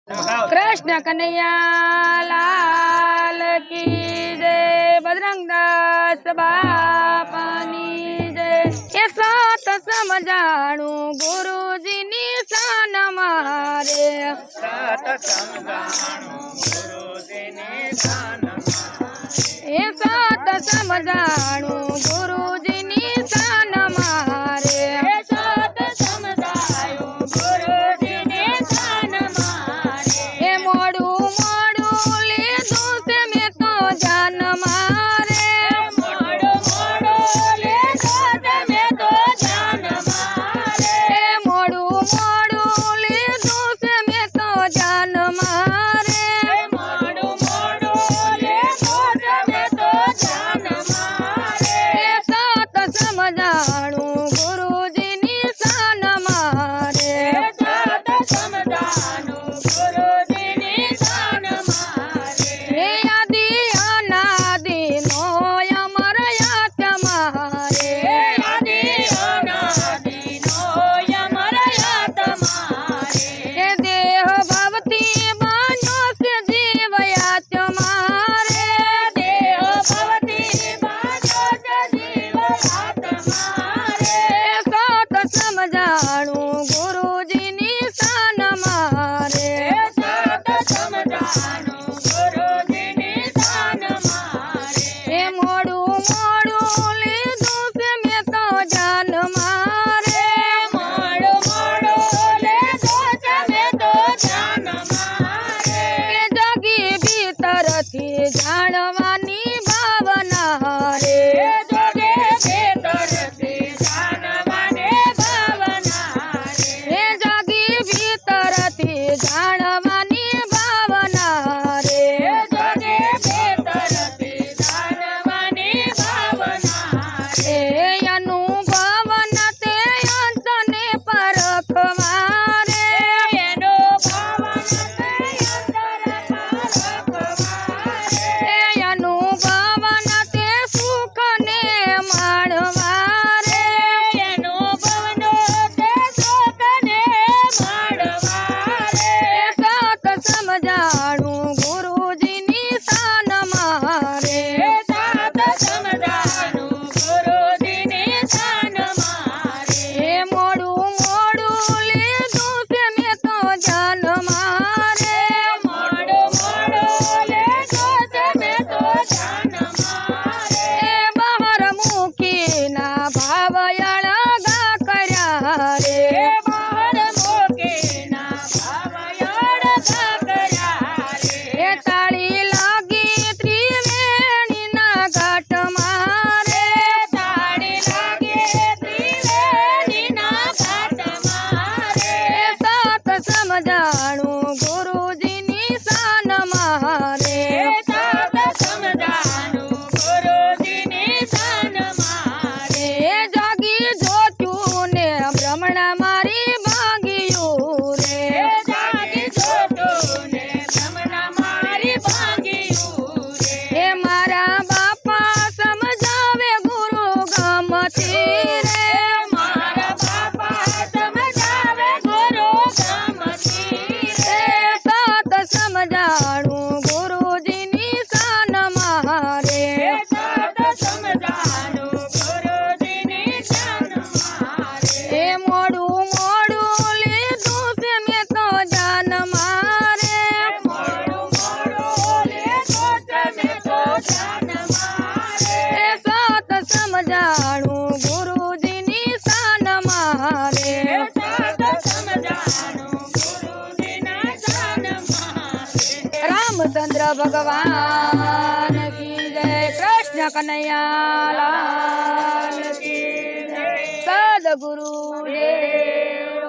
कृष्ण कन्हैया लाल की जय। बजरंग दास बापानी जय। ये सात समझाणु गुरुजी निशान मारे। सात समझाणु गुरुजी निशान मारे। ये सात समझाणु गुरुजी निशान मारे। ये सात समझाणु गुरुजी निशान मारे। ये मोड़ू मोड़ू लीधु से मैं तो जान मारे। मोड़ो मोड़ो लीधु से मैं तो जान मारे। ये मोड़ू मोड़ू लीधु से मैं तो जान मारे। मोड़ो मोड़ो लीधु से मैं तो जान मारे। ये सात समझाणु गुरुजी निशान मारे। सात समझाणु गुरुजी निशान मारे। हे आदि अनादि नो अमर यात मारे। आदि अनादि नो अमर यात मारे। हे देह भवती बानो से जीव यात मारे। देह भवती बानो से जीव यात मारे। हे सात समझाणु गुरुजी निशान मारे। सात समझाणु गुरुजी निशान मारे। हे मोड़ू मोड़ू लीधु से मैं तो जान मारे। मोड़ो मोड़ो लीधु से मैं तो जान मारे। के जगी भीतर थी जाणवानी भावना रे। जोगे भीतर से जानवाने भावना रे। हे जगी भीतर थी जाणवानी भावना रे। जोगे भीतर से जानवाने भावना रे। हे अनुभव न ते अंत ने परख मारे। एनो भावन से अंतर परख मारे। हे अनुभव न ते सुख ने माण मारे। एनो भवनो ते सोतने माडवारे। हे सात समझाणु गुरुजी निशान मारे। सात समझाणु गुरुजी निशान मारे। हे मोड़ू मोड़ू लीधु से मैं तो जान मारे। मोड़ो मोड़ो लीधु से मैं तो जान मारे। हे बाहर मुखी ना भाव अळगा कर्या रे। बाहर मोके ना भावयाड घाकर्या रे। हे ताळी लागी त्रिवेणी ना घाट मारे। ताड़ी लागे त्रिवेणी ना घाट मारे। हे सात समझाणु गुरुजी निशान मारे। सात समझाणु गुरुजी निशान मारे। हे जागी जोत्યું ને ભ્રમણા મારી ભાંગ્યું રે। जागी जोटोने भ्रमणा मारी भांग्યું रे। हे मारा બાપા સમજાવે ગુરુ ગમતી રે। मारा बापा समझावे गुरु गमती रे। हे સાત સમજાણું ગુરુજી નિશાન મારે। सात समझाणु गुरुजी निशान मारे। हे મોડું મોડું લીધું છે મેં તો જાન મારે। मोड़ो मोड़ो लीधु से मैं तो जान मारे। हे सात સમજાણું ગુરુજી નિશાન મારે। सात समझाणु गुरुजी निशान मारे। रामचंद्र भगवान की जय। कृष्ण कन्हैया लाल की जय। सदगुरु देव